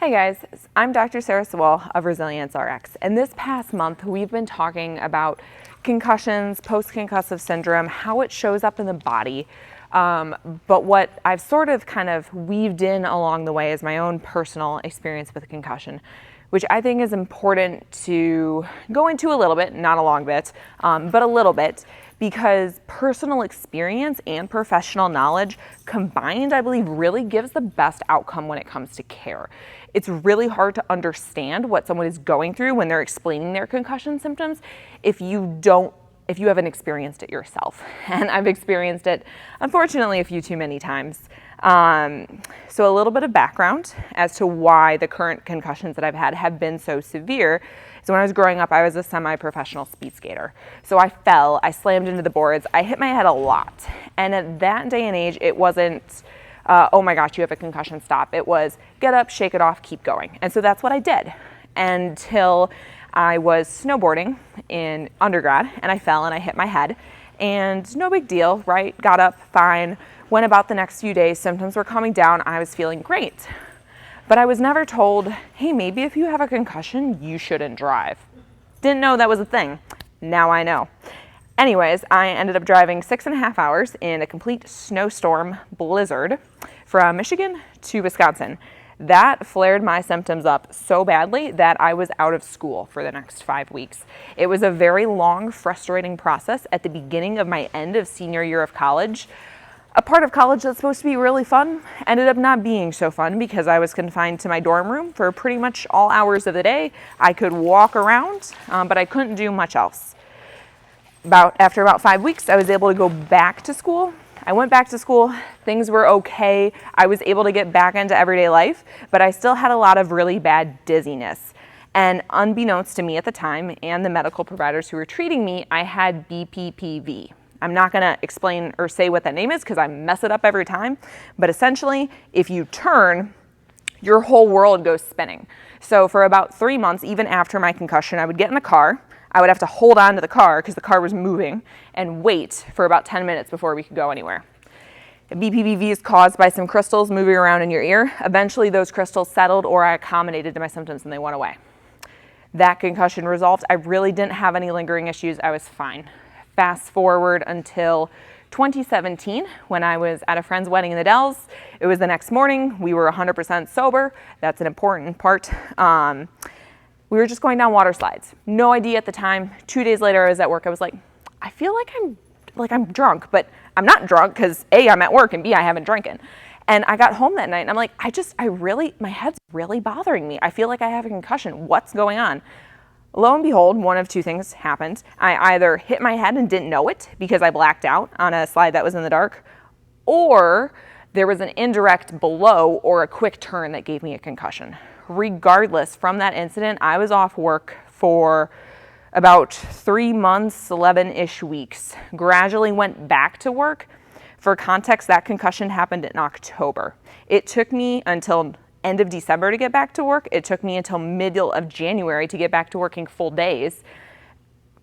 Hi guys, I'm Dr. Sarah Sewell of Resilience RX, and this past month we've been talking about concussions, post-concussive syndrome, how it shows up in the body, but what I've sort of kind of weaved in along the way is my own personal experience with concussion, which I think is important to go into a little bit, not a long bit, but a little bit, because personal experience and professional knowledge combined, I believe, really gives the best outcome when it comes to care. It's really hard to understand what someone is going through when they're explaining their concussion symptoms if you haven't experienced it yourself. And I've experienced it, unfortunately, a few too many times. So a little bit of background as to why the current concussions that I've had have been so severe. So when I was growing up, I was a semi-professional speed skater. So I fell, I slammed into the boards, I hit my head a lot. And at that day and age, it wasn't, oh my gosh, you have a concussion, stop. It was get up, shake it off, keep going. And so that's what I did until I was snowboarding in undergrad and I fell and I hit my head. And no big deal, right? Got up, fine. Went about the next few days, symptoms were calming down, I was feeling great. But I was never told, hey, maybe if you have a concussion, you shouldn't drive. Didn't know that was a thing. Now I know. Anyways, I ended up driving 6.5 hours in a complete snowstorm blizzard from Michigan to Wisconsin. That flared my symptoms up so badly that I was out of school for the next 5 weeks. It was a very long, frustrating process at the beginning of my end of senior year of college. A part of college that's supposed to be really fun ended up not being so fun because I was confined to my dorm room for pretty much all hours of the day. I could walk around, but I couldn't do much else. After about 5 weeks, I was able to go back to school. I went back to school, things were okay. I was able to get back into everyday life, but I still had a lot of really bad dizziness. And unbeknownst to me at the time and the medical providers who were treating me, I had BPPV. I'm not gonna explain or say what that name is because I mess it up every time, but essentially, if you turn, your whole world goes spinning. So for about 3 months, even after my concussion, I would get in the car, I would have to hold on to the car because the car was moving and wait for about 10 minutes before we could go anywhere. BPPV is caused by some crystals moving around in your ear. Eventually those crystals settled or I accommodated to my symptoms and they went away. That concussion resolved. I really didn't have any lingering issues. I was fine. Fast forward until 2017 when I was at a friend's wedding in the Dells. It was the next morning. We were 100% sober. That's an important part. We were just going down water slides. No idea at the time. 2 days later, I was at work. I was like, I feel like I'm drunk, but I'm not drunk because A, I'm at work and B, I haven't drinking. And I got home that night and I'm like, my head's really bothering me. I feel like I have a concussion. What's going on? Lo and behold, one of two things happened. I either hit my head and didn't know it because I blacked out on a slide that was in the dark, or there was an indirect blow or a quick turn that gave me a concussion. Regardless, from that incident, I was off work for about 3 months, 11-ish weeks. Gradually went back to work. For context, that concussion happened in October. It took me until end of December to get back to work. It took me until middle of January to get back to working full days,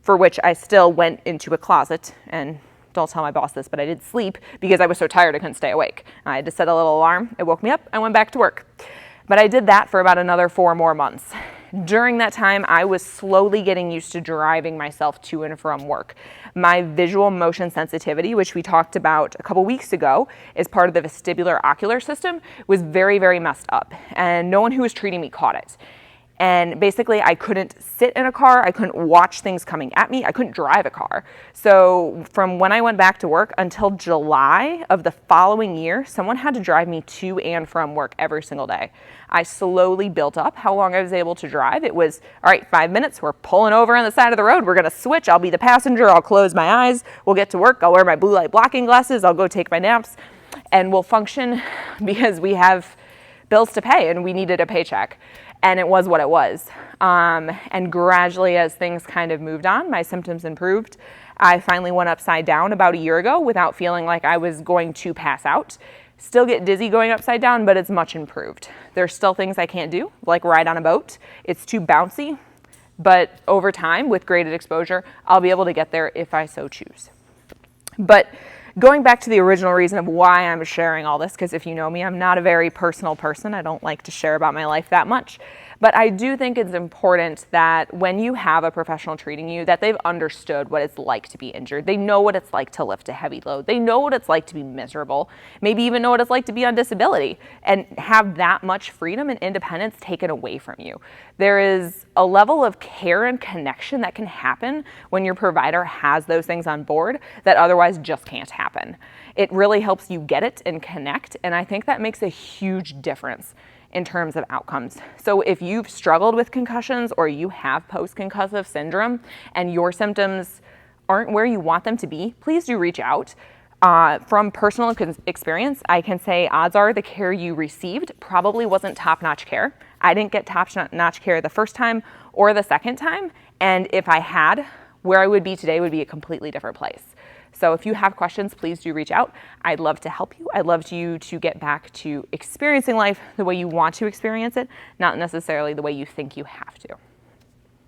for which I still went into a closet, and don't tell my boss this, but I did sleep because I was so tired I couldn't stay awake. I had to set a little alarm. It woke me up. I went back to work. But I did that for about another 4 more months. During that time, I was slowly getting used to driving myself to and from work. My visual motion sensitivity, which we talked about a couple weeks ago, is part of the vestibular ocular system, was very, very messed up. And no one who was treating me caught it. And basically, I couldn't sit in a car, I couldn't watch things coming at me, I couldn't drive a car. So from when I went back to work until July of the following year, someone had to drive me to and from work every single day. I slowly built up how long I was able to drive. It was, all right, 5 minutes, we're pulling over on the side of the road, we're gonna switch, I'll be the passenger, I'll close my eyes, we'll get to work, I'll wear my blue light blocking glasses, I'll go take my naps, and we'll function because we have bills to pay and we needed a paycheck. And it was what it was. And gradually, as things kind of moved on, my symptoms improved. I finally went upside down about a year ago without feeling like I was going to pass out. Still get dizzy going upside down, but it's much improved. There's still things I can't do, like ride on a boat. It's too bouncy, but over time, with graded exposure, I'll be able to get there if I so choose. But going back to the original reason of why I'm sharing all this, because if you know me, I'm not a very personal person. I don't like to share about my life that much. But I do think it's important that when you have a professional treating you, that they've understood what it's like to be injured. They know what it's like to lift a heavy load. They know what it's like to be miserable, maybe even know what it's like to be on disability and have that much freedom and independence taken away from you. There is a level of care and connection that can happen when your provider has those things on board that otherwise just can't happen. It really helps you get it and connect, and I think that makes a huge difference in terms of outcomes. So if you've struggled with concussions or you have post-concussive syndrome and your symptoms aren't where you want them to be, please do reach out. From personal experience, I can say odds are the care you received probably wasn't top-notch care. I didn't get top-notch care the first time or the second time, and if I had, where I would be today would be a completely different place. So if you have questions, please do reach out. I'd love to help you. I'd love you to get back to experiencing life the way you want to experience it, not necessarily the way you think you have to.